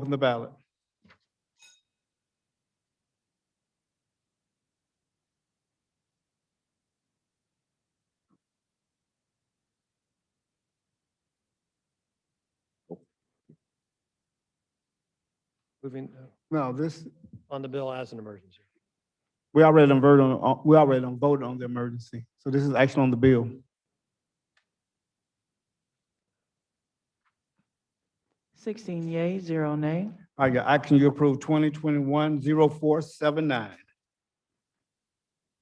open the ballot. Moving No, this, on the bill as an emergency. we already done voted on the emergency. So this is action on the bill. 16 yea, 0 nay. All right, your action, you approve 2021-0479.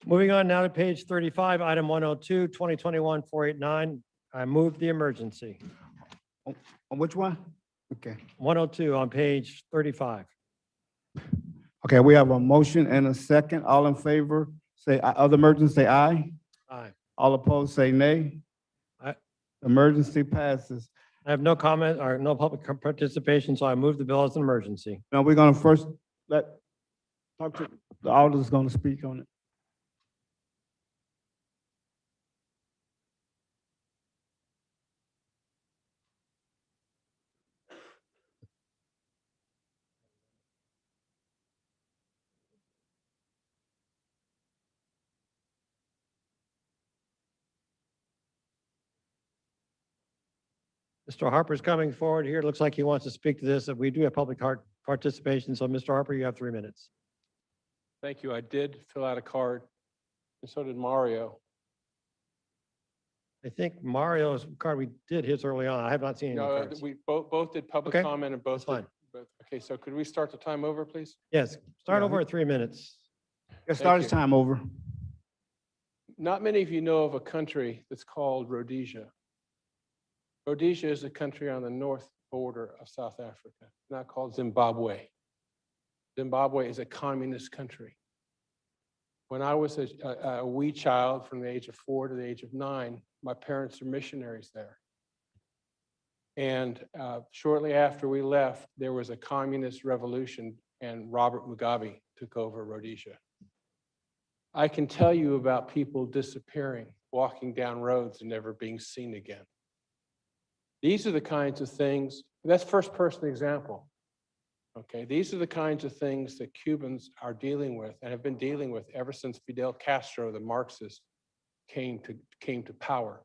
Moving on now to page 35, item 102, 2021-489. I move the emergency. On which one? Okay. 102 on page 35. Okay, we have a motion and a second. All in favor, say, other emergency, say aye. Aye. All opposed, say nay. Aye. Emergency passes. I have no comment or no public participation, so I move the bill as an emergency. Now, we're gonna first talk to, the auditor's gonna speak on it. Mr. Harper's coming forward here. It looks like he wants to speak to this. We do have public participation, so Mr. Harper, you have 3 minutes. Thank you. I did fill out a card, and so did Mario. I think Mario's card, we did his early on. I have not seen any No, cards. we both did public Okay, comment and both that's fine. did. Okay, so could we start the time over, please? Yes, start Yeah. over at 3 minutes. Let's start you. his time over. Not many of you know of a country that's called Rhodesia. Rhodesia is a country on the north border of South Africa, not called Zimbabwe. Zimbabwe is a communist country. When I was a wee child from the age of 4 to the age of 9, my parents were missionaries there. And shortly after we left, there was a communist revolution and Robert Mugabe took over Rhodesia. I can tell you about people disappearing, walking down roads and never being seen again. These are the kinds of things, that's first person example. Okay, these are the kinds of things that Cubans are dealing with and have been dealing with ever since Fidel Castro, the Marxist, came to power.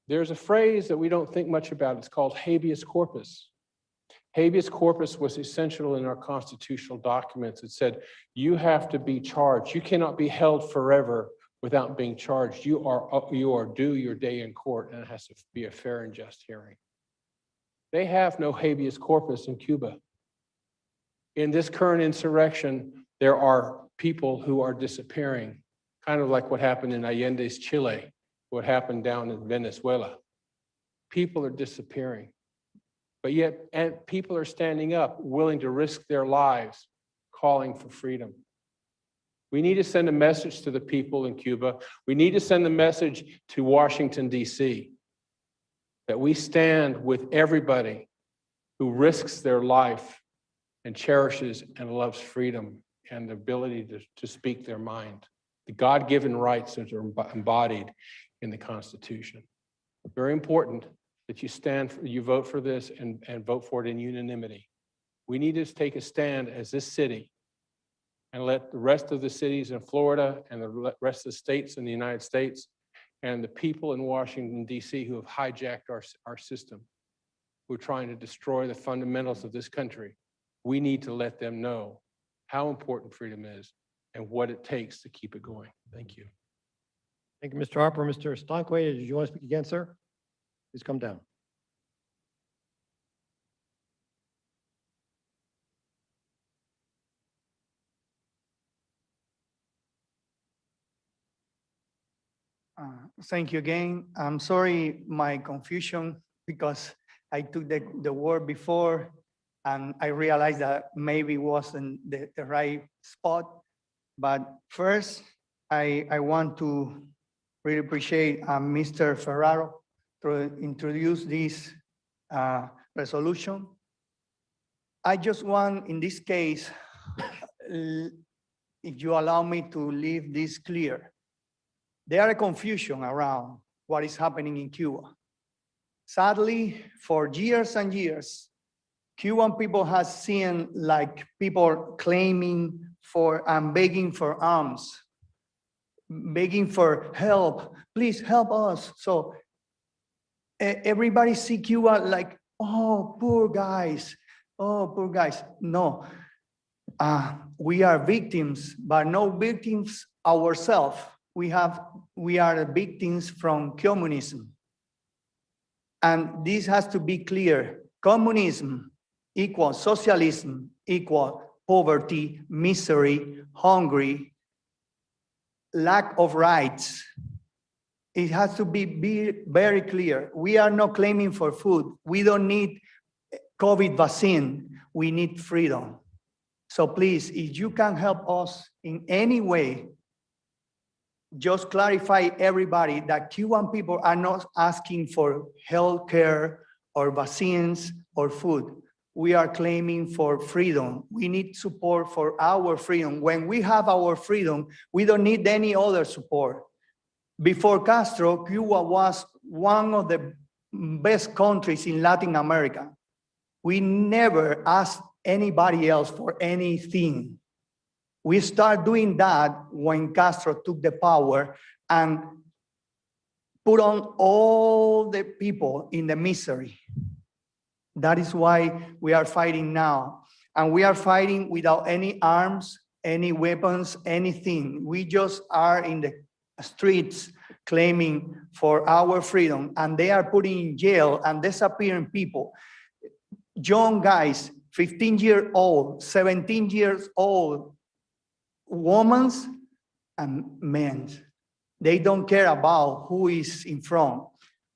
There's a phrase that we don't think much about. It's called habeas corpus. Habeas corpus was essential in our constitutional documents. It said, you have to be charged. You cannot be held forever without being charged. You are due your day in court, and it has to be a fair and just hearing. They have no habeas corpus in Cuba. In this current insurrection, there are people who are disappearing, kind of like what happened in Allende's Chile, what happened down in Venezuela. People are disappearing, but yet people are standing up, willing to risk their lives, calling for freedom. We need to send a message to the people in Cuba. We need to send a message to Washington, D.C., that we stand with everybody who risks their life and cherishes and loves freedom and the ability to speak their mind, the God-given rights that are embodied in the Constitution. Very important that you vote for this and vote for it in unanimity. We need to take a stand as this city and let the rest of the cities in Florida and the rest of the states in the United States and the people in Washington, D.C. who have hijacked our system, who are trying to destroy the fundamentals of this country, we need to let them know how important freedom is and what it takes to keep it going. Thank you. Thank you, Mr. Harper. Mr. Stanque, did you want to speak again, sir? Please come down. Thank you again. I'm sorry, my confusion, because I took the word before and I realized that maybe it wasn't the right spot. But first, I want to really appreciate Mr. Ferraro to introduce this resolution. I just want, in this case, if you allow me to leave this clear, there is confusion around what is happening in Cuba. Sadly, for years and years, Cuban people has seen like people claiming for and begging for arms, begging for help. Please help us. So everybody see Cuba like, oh, poor guys. Oh, poor guys. No, we are victims, but no victims ourselves. We are the victims from communism. And this has to be clear. Communism equals socialism, equal poverty, misery, hungry, lack of rights. It has to be very clear. We are not claiming for food. We don't need COVID vaccine. We need freedom. So please, if you can help us in any way, just clarify everybody that Cuban people are not asking for health care or vaccines or food. We are claiming for freedom. We need support for our freedom. When we have our freedom, we don't need any other support. Before Castro, Cuba was one of the best countries in Latin America. We never asked anybody else for anything. We start doing that when Castro took the power and put on all the people in the misery. That is why we are fighting now. And we are fighting without any arms, any weapons, anything. We just are in the streets claiming for our freedom, and they are putting in jail and disappearing people. Young guys, 15-year-old, 17-year-old, women and men. They don't care about who is in front.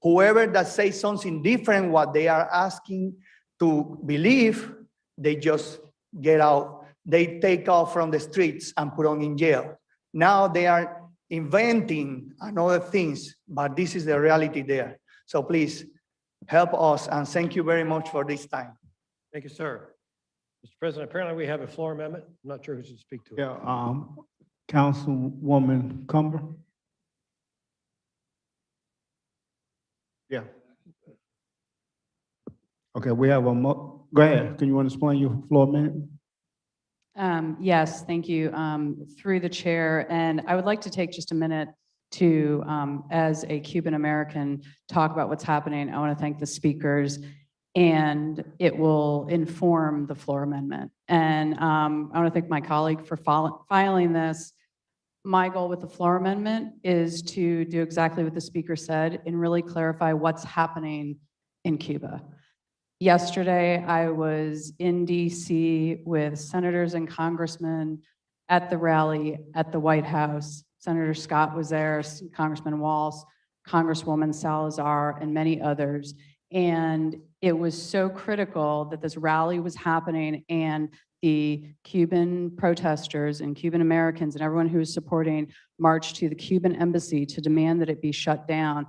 Whoever that says something different, what they are asking to believe, they just get out. They take off from the streets and put on in jail. Now they are inventing another things, but this is the reality there. So please help us, and thank you very much for this time. Thank you, sir. Mr. President, apparently we have a floor amendment. I'm not sure who should speak to it. Yeah, Councilwoman Cumber. Yeah. Okay, we have go ahead. Can you want to explain your floor amendment? Yes, thank you, through the chair. And I would like to take just a minute to, as a Cuban American, talk about what's happening. I want to thank the speakers, and it will inform the floor amendment. And I want to thank my colleague for filing this. My goal with the floor amendment is to do exactly what the speaker said and really clarify what's happening in Cuba. Yesterday, I was in DC with senators and congressmen at the rally at the White House. Senator Scott was there, Congressman Walz, Congresswoman Salazar, and many others. And it was so critical that this rally was happening, and the Cuban protesters and Cuban Americans and everyone who was supporting marched to the Cuban embassy to demand that it be shut down.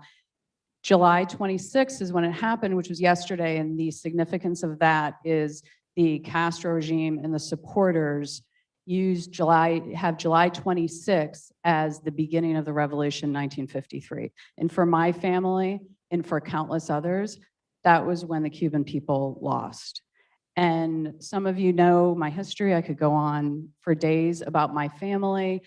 July 26th is when it happened, which was yesterday, and the significance of that is the Castro regime and the supporters have July 26th as the beginning of the revolution in 1953. And for my family and for countless others, that was when the Cuban people lost. And some of you know my history. I could go on for days about my family.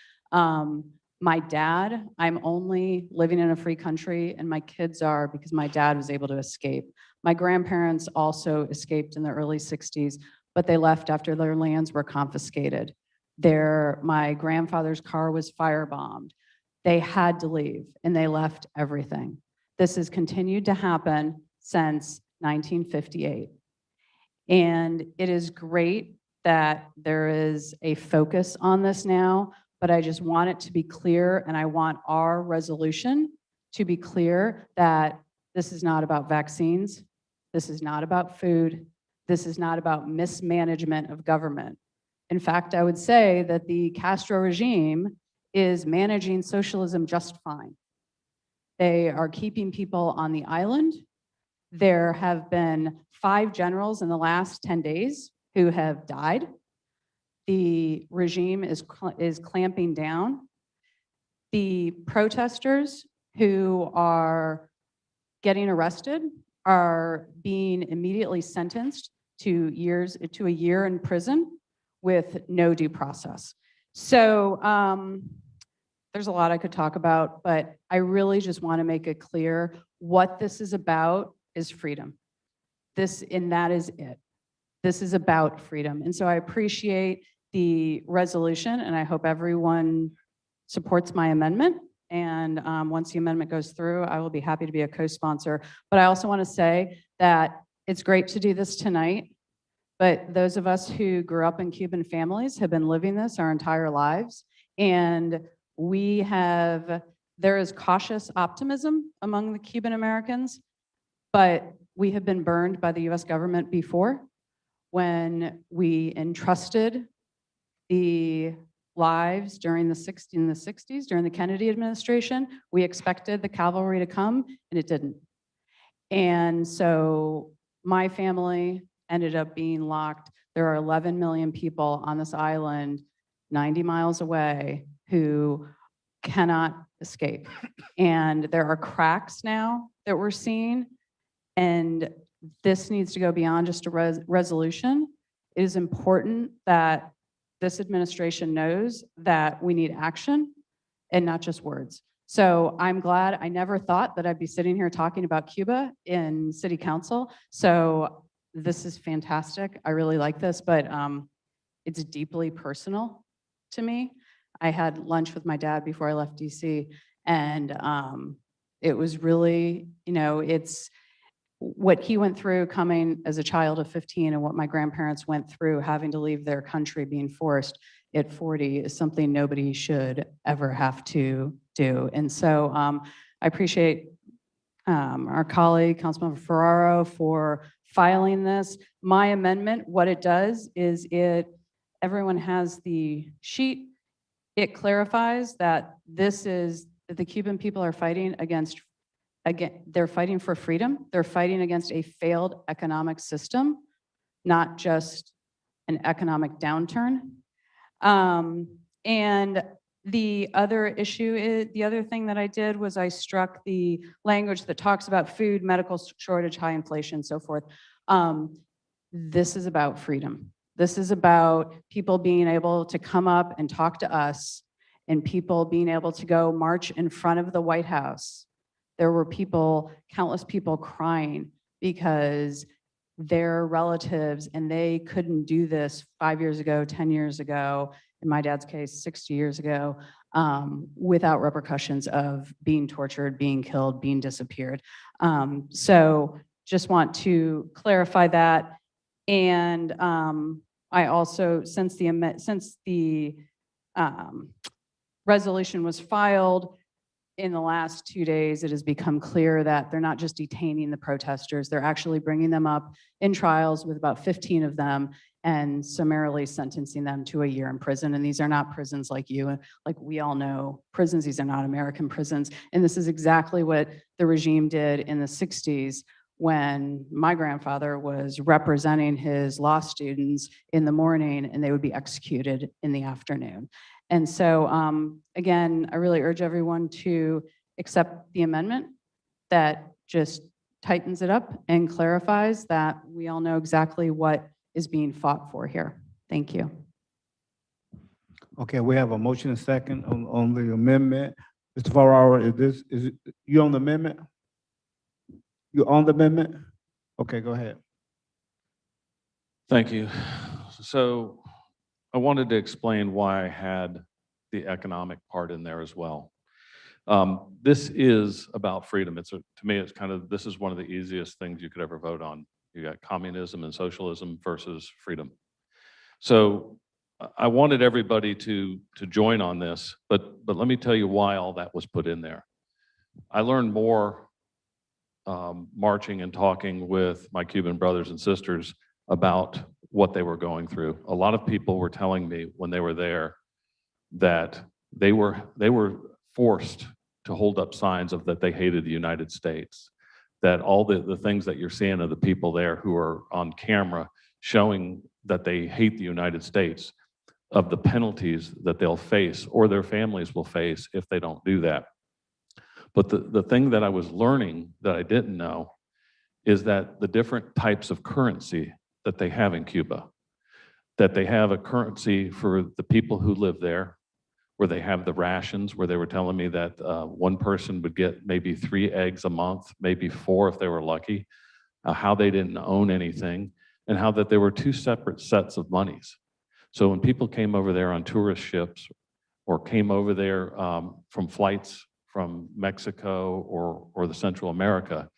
My dad, I'm only living in a free country, and my kids are because my dad was able to escape. My grandparents also escaped in the early 60s, but they left after their lands were confiscated. My grandfather's car was firebombed. They had to leave, and they left everything. This has continued to happen since 1958. And it is great that there is a focus on this now, but I just want it to be clear, and I want our resolution to be clear that this is not about vaccines. This is not about food. This is not about mismanagement of government. In fact, I would say that the Castro regime is managing socialism just fine. They are keeping people on the island. There have been 5 generals in the last 10 days who have died. The regime is clamping down. The protesters who are getting arrested are being immediately sentenced to a year in prison with no due process. So there's a lot I could talk about, but I really just want to make it clear what this is about is freedom. That is it. This is about freedom. And so I appreciate the resolution, and I hope everyone supports my amendment. And once the amendment goes through, I will be happy to be a co-sponsor. But I also want to say that it's great to do this tonight, but those of us who grew up in Cuban families have been living this our entire lives. And there is cautious optimism among the Cuban Americans, but we have been burned by the US government before when we entrusted the lives during the 60s, during the Kennedy administration. We expected the cavalry to come, and it didn't. And so my family ended up being locked. There are 11 million people on this island 90 miles away who cannot escape. And there are cracks now that we're seeing, and this needs to go beyond just a resolution. It is important that this administration knows that we need action and not just words. So I'm glad. I never thought that I'd be sitting here talking about Cuba in City Council. So this is fantastic. I really like this, but it's deeply personal to me. I had lunch with my dad before I left DC, and it was really, it's what he went through coming as a child of 15 and what my grandparents went through having to leave their country, being forced at 40, is something nobody should ever have to do. And so I appreciate our colleague, Councilmember Ferraro, for filing this. My amendment, what it does is everyone has the sheet. It clarifies that that the Cuban people are fighting against, again, they're fighting for freedom. They're fighting against a failed economic system, not just an economic downturn. And the other issue is, the other thing that I did was I struck the language that talks about food, medical shortage, high inflation, so forth. This is about freedom. This is about people being able to come up and talk to us, and people being able to go march in front of the White House. There were countless people crying because their relatives, and they couldn't do this 5 years ago, 10 years ago, in my dad's case, 60 years ago, without repercussions of being tortured, being killed, being disappeared. So just want to clarify that. And I also, since the resolution was filed, in the last 2 days, it has become clear that they're not just detaining the protesters, they're actually bringing them up in trials with about 15 of them and summarily sentencing them to a year in prison. And these are not prisons like we all know, prisons, these are not American prisons. And this is exactly what the regime did in the 60s when my grandfather was representing his law students in the morning, and they would be executed in the afternoon. And so, again, I really urge everyone to accept the amendment that just tightens it up and clarifies that we all know exactly what is being fought for here. Thank you. Okay, we have a motion and second on the amendment. Mr. Ferraro, you on the amendment? You on the amendment? Okay, go ahead. Thank you. So I wanted to explain why I had the economic part in there as well. This is about freedom. To me, it's this is one of the easiest things you could ever vote on. You got communism and socialism versus freedom. So I wanted everybody to join on this, but let me tell you why all that was put in there. I learned more marching and talking with my Cuban brothers and sisters about what they were going through. A lot of people were telling me when they were there that they were forced to hold up signs of that they hated the United States, that all the things that you're seeing of the people there who are on camera showing that they hate the United States, of the penalties that they'll face or their families will face if they don't do that. But the thing that I was learning that I didn't know is that the different types of currency that they have in Cuba, that they have a currency for the people who live there, where they have the rations, where they were telling me that one person would get maybe 3 eggs a month, maybe 4 if they were lucky, how they didn't own anything, and how that there were 2 separate sets of monies. So when people came over there on tourist ships or came over there from flights from Mexico or the Central America,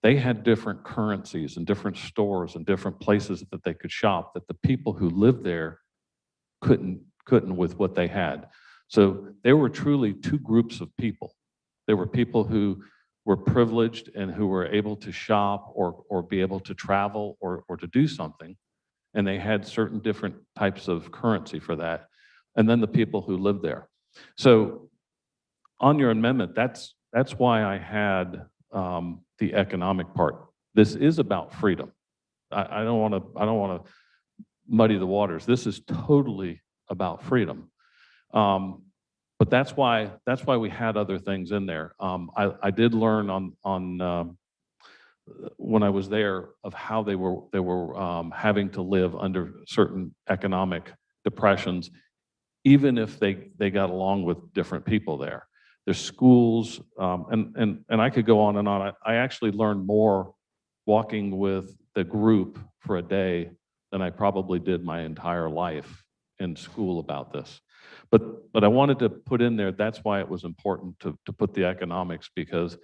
they had different currencies and different stores and different places that they could shop that the people who lived there couldn't with what they had. So there were truly 2 groups of people. There were people who were privileged and who were able to shop or be able to travel or to do something. And they had certain different types of currency for that. And then the people who lived there. So on your amendment, that's why I had the economic part. This is about freedom. I don't want to muddy the waters. This is totally about freedom. But that's why we had other things in there. I did learn on when I was there of how they were having to live under certain economic depressions, even if they got along with different people there. There's schools, and I could go on and on. I actually learned more walking with the group for a day than I probably did my entire life in school about this. But I wanted to put in there, that's why it was important to put the economics, because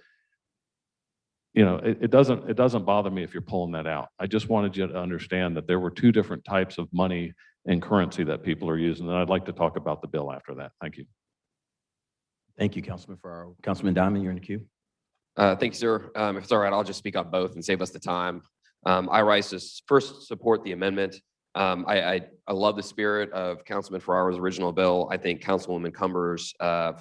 it doesn't bother me if you're pulling that out. I just wanted you to understand that there were 2 different types of money and currency that people are using, and I'd like to talk about the bill after that. Thank you. Thank you, Councilman Ferraro. Councilman Diamond, you're in the queue. Thank you, sir. If it's all right, I'll just speak on both and save us the time. I rise to first support the amendment. I love the spirit of Councilman Ferraro's original bill. I think Councilwoman Cumber's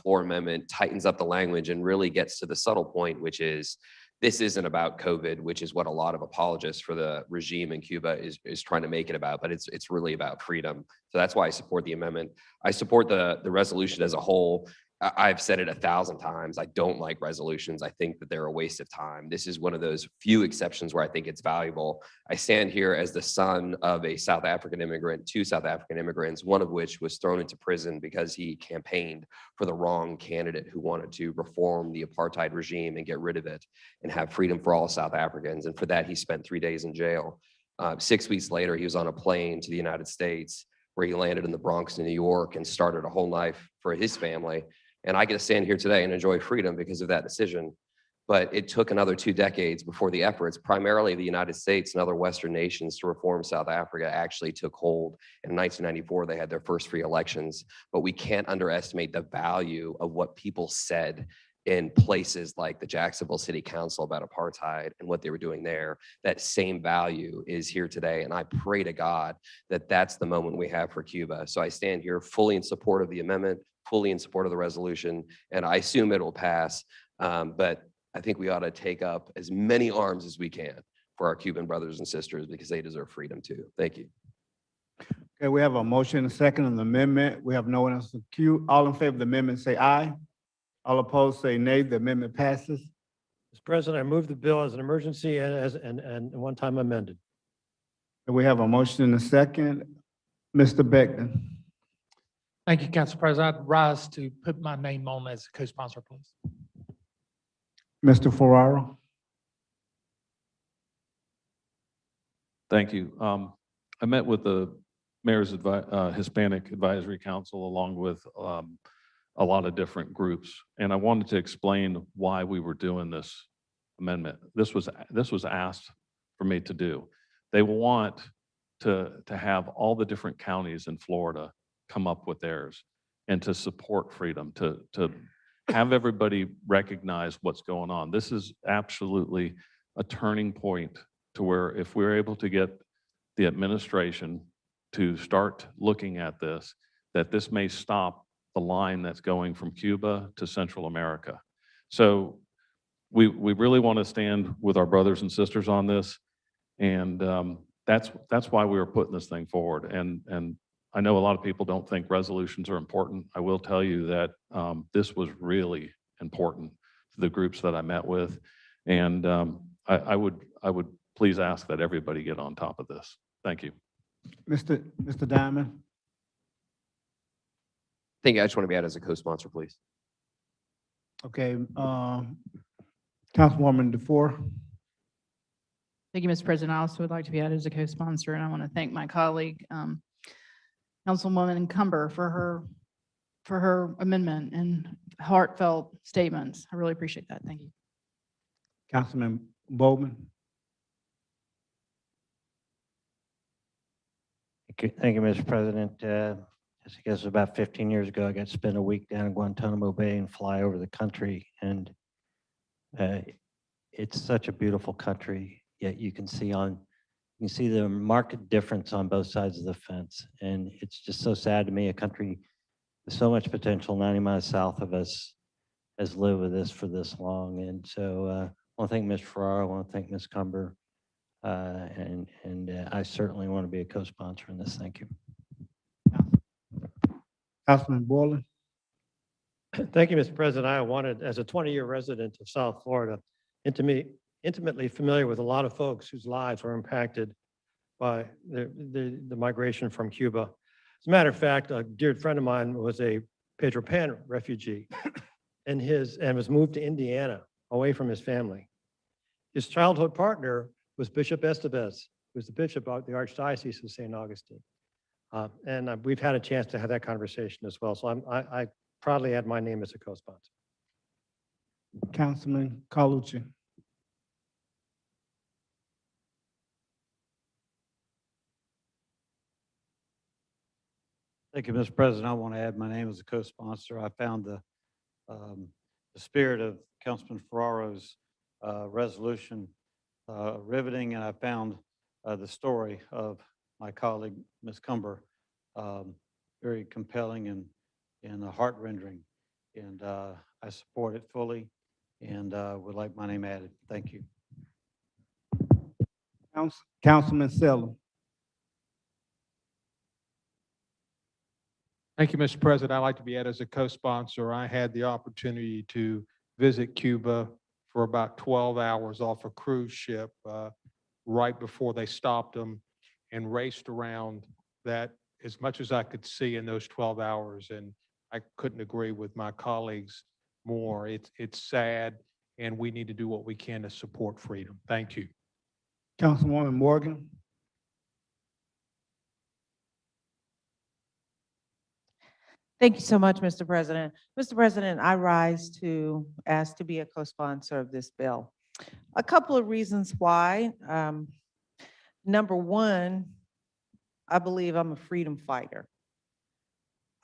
floor amendment tightens up the language and really gets to the subtle point, which is this isn't about COVID, which is what a lot of apologists for the regime in Cuba is trying to make it about, but it's really about freedom. So that's why I support the amendment. I support the resolution as a whole. I've said it 1,000 times. I don't like resolutions. I think that they're a waste of time. This is one of those few exceptions where I think it's valuable. I stand here as the son of a South African immigrant, 2 South African immigrants, one of which was thrown into prison because he campaigned for the wrong candidate who wanted to reform the apartheid regime and get rid of it and have freedom for all South Africans. And for that, he spent 3 days in jail. 6 weeks later, he was on a plane to the United States, where he landed in the Bronx, in New York, and started a whole life for his family. And I get to stand here today and enjoy freedom because of that decision. But it took another 2 decades before the efforts, primarily the United States and other Western nations, to reform South Africa actually took hold. In 1994, they had their first free elections. But we can't underestimate the value of what people said in places like the Jacksonville City Council about apartheid and what they were doing there. That same value is here today. And I pray to God that that's the moment we have for Cuba. So I stand here fully in support of the amendment, fully in support of the resolution, and I assume it will pass. But I think we ought to take up as many arms as we can for our Cuban brothers and sisters because they deserve freedom too. Thank you. Okay, we have a motion and a second on the amendment. We have no one else in queue. All in favor of the amendment, say aye. All opposed, say nay. The amendment passes. Mr. President, I move the bill as an emergency and one time amended. And we have a motion and a second. Mr. Beckman. Thank you, Council President. I'd rise to put my name on as a co-sponsor, please. Mr. Ferraro. Thank you. I met with the Mayor's Hispanic Advisory Council along with a lot of different groups, and I wanted to explain why we were doing this amendment. This was asked for me to do. They want to have all the different counties in Florida come up with theirs and to support freedom, to have everybody recognize what's going on. This is absolutely a turning point to where if we're able to get the administration to start looking at this, that this may stop the line that's going from Cuba to Central America. So we really want to stand with our brothers and sisters on this, and that's why we were putting this thing forward. And I know a lot of people don't think resolutions are important. I will tell you that this was really important to the groups that I met with, and I would please ask that everybody get on top of this. Thank you. Thank you. Mr. Diamond? Thank you. I just want to be added as a co-sponsor, please. Okay, Councilwoman DeFore? Thank you, Mr. President. I also would like to be added as a co-sponsor, and I want to thank my colleague, Councilwoman Cumber, for her amendment and heartfelt statements. I really appreciate that. Thank you. Councilman Bowman? Thank you, Mr. President. I guess about 15 years ago, I got to spend a week down in Guantanamo Bay and fly over the country. And it's such a beautiful country, yet you can see the marked difference on both sides of the fence. And it's just so sad to me, a country with so much potential 90 miles south of us has lived with this for this long. And so I want to thank Ms. Ferraro, I want to thank Ms. Cumber, and I certainly want to be a co-sponsor in this. Thank you. Councilman Borland? Thank you, Mr. President. I wanted, as a 20-year resident of South Florida, intimately familiar with a lot of folks whose lives were impacted by the migration from Cuba. As a matter of fact, a dear friend of mine was a Pedro Pan refugee and was moved to Indiana away from his family. His childhood partner was Bishop Estevez, who was the bishop of the Archdiocese of St. Augustine. And we've had a chance to have that conversation as well. So I proudly add my name as a co-sponsor. Councilman Carlucci? Thank you, Mr. President. I want to add my name as a co-sponsor. I found the spirit of Councilman Ferraro's resolution riveting, and I found the story of my colleague, Ms. Cumber, very compelling and heart-rendering. And I support it fully and would like my name added. Thank you. Councilman Selem? Thank you, Mr. President. I'd like to be added as a co-sponsor. I had the opportunity to visit Cuba for about 12 hours off a cruise ship right before they stopped them, and raced around that as much as I could see in those 12 hours. And I couldn't agree with my colleagues more. It's sad, and we need to do what we can to support freedom. Thank you. Councilwoman Morgan? Thank you so much, Mr. President. Mr. President, I rise to ask to be a co-sponsor of this bill. A couple of reasons why. Number one, I believe I'm a freedom fighter.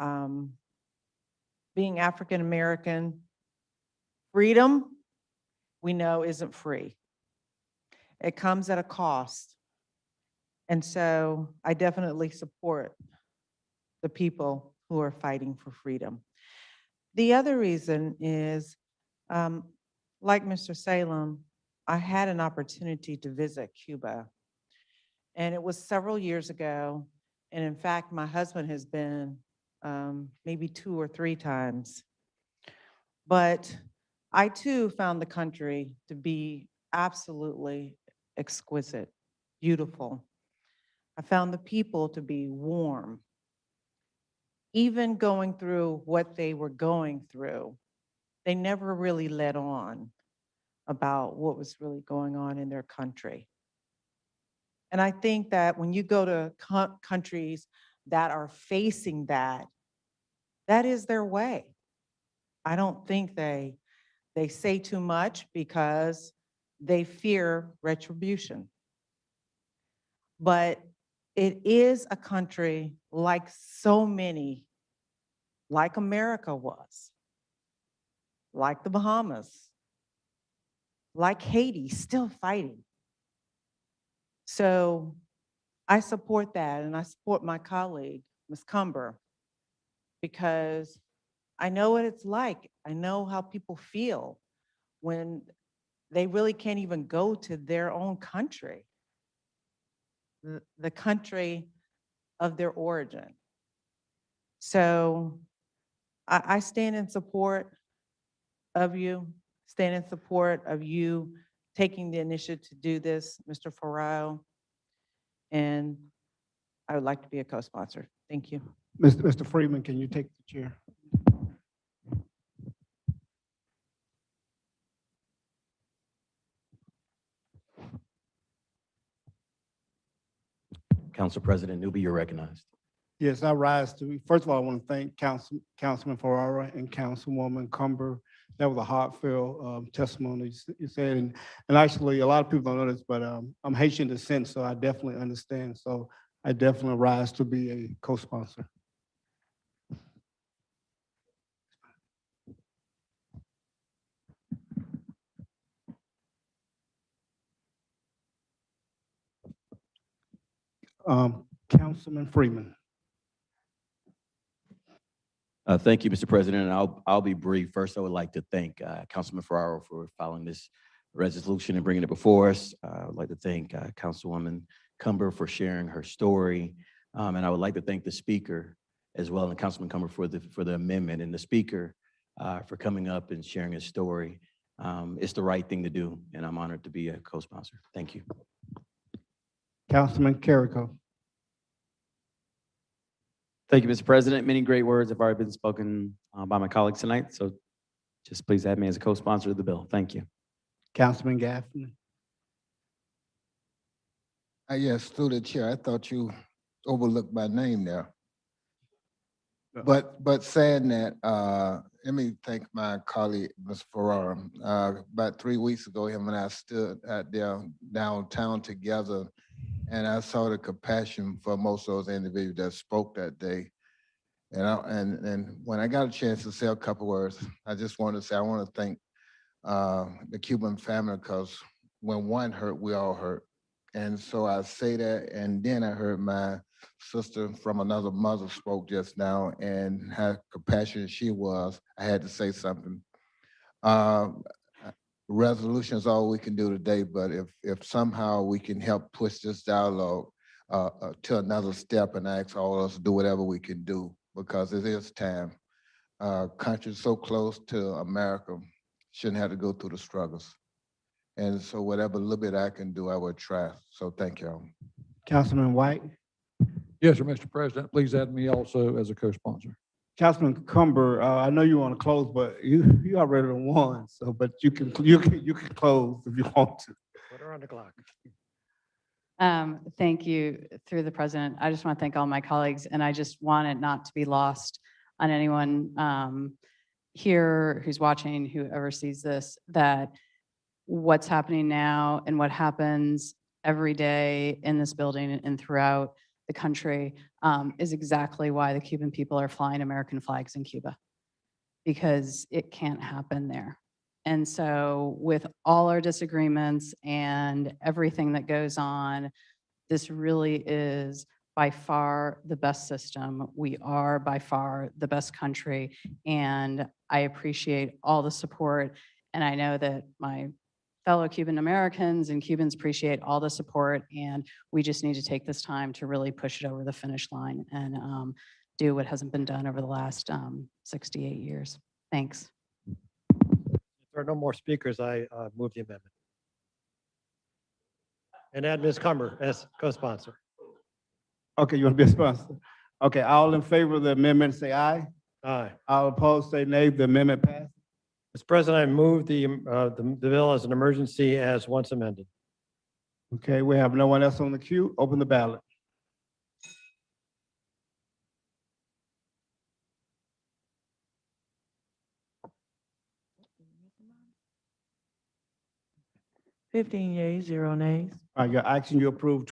Being African American, freedom, we know, isn't free. It comes at a cost. And so I definitely support the people who are fighting for freedom. The other reason is, like Mr. Salem, I had an opportunity to visit Cuba. And it was several years ago. And in fact, my husband has been maybe 2 or 3 times. But I too found the country to be absolutely exquisite, beautiful. I found the people to be warm. Even going through what they were going through, they never really let on about what was really going on in their country. And I think that when you go to countries that are facing that, that is their way. I don't think they say too much because they fear retribution. But it is a country like so many, like America was, like the Bahamas, like Haiti, still fighting. So I support that, and I support my colleague, Ms. Cumber, because I know what it's like. I know how people feel when they really can't even go to their own country, the country of their origin. So I stand in support of you, stand in support of you taking the initiative to do this, Mr. Ferraro. And I would like to be a co-sponsor. Thank you. Mr. Freeman, can you take the chair? Council President Newby, you're recognized. Yes, I rise to, first of all, I want to thank Councilman Ferraro and Councilwoman Cumber. That was a heartfelt testimony you said, and actually, a lot of people don't know this, but I'm Haitian descent, so I definitely understand. So I definitely rise to be a co-sponsor. Councilman Freeman. Thank you, Mr. President, and I'll be brief. First, I would like to thank Councilman Ferraro for filing this resolution and bringing it before us. I would like to thank Councilwoman Cumber for sharing her story, and I would like to thank the speaker as well, and Councilman Cumber for the amendment, and the speaker for coming up and sharing his story. It's the right thing to do, and I'm honored to be a co-sponsor. Thank you. Councilman Carrico. Thank you, Mr. President. Many great words have already been spoken by my colleagues tonight, so just please add me as a co-sponsor of the bill. Thank you. Councilman Gaffney. Yes, through the chair, I thought you overlooked my name there. No. But saying that, let me thank my colleague, Mr. Ferraro. About 3 weeks ago, him and I stood out there downtown together, and I saw the compassion for most of those individuals that spoke that day. And when I got a chance to say a couple words, I just want to say I want to thank the Cuban family, because when one hurt, we all hurt. And so I say that, and then I heard my sister from another mother spoke just now, and how compassionate she was. I had to say something. Resolution is all we can do today, but if somehow we can help push this dialogue to another step, and ask all of us to do whatever we can do, because it is time. Countries so close to America shouldn't have to go through the struggles. And so whatever little bit I can do, I will try. So thank y'all. Councilman White. Yes, sir, Mr. President. Please add me also as a co-sponsor. Councilman Cumber, I know you want to close, but you already won. So, but you can close if you want to. Put her on the clock. Thank you, through the president. I just want to thank all my colleagues, and I just want it not to be lost on anyone here who's watching, whoever sees this, that what's happening now and what happens every day in this building and throughout the country is exactly why the Cuban people are flying American flags in Cuba, because it can't happen there. And so with all our disagreements and everything that goes on, this really is by far the best system. We are by far the best country, and I appreciate all the support. And I know that my fellow Cuban Americans and Cubans appreciate all the support, and we just need to take this time to really push it over the finish line and do what hasn't been done over the last 68 years. Thanks. If there are no more speakers, I move the amendment. And add Ms. Cumber as co-sponsor. Okay, you want to be a sponsor? Okay, all in favor of the amendment, say aye. Aye. All opposed, say nay. The amendment passed. Mr. President, I move the bill as an emergency as once amended. Okay, we have no one else on the queue. Open the ballot. $15 yeas, 0 nays. All right, your action, you approve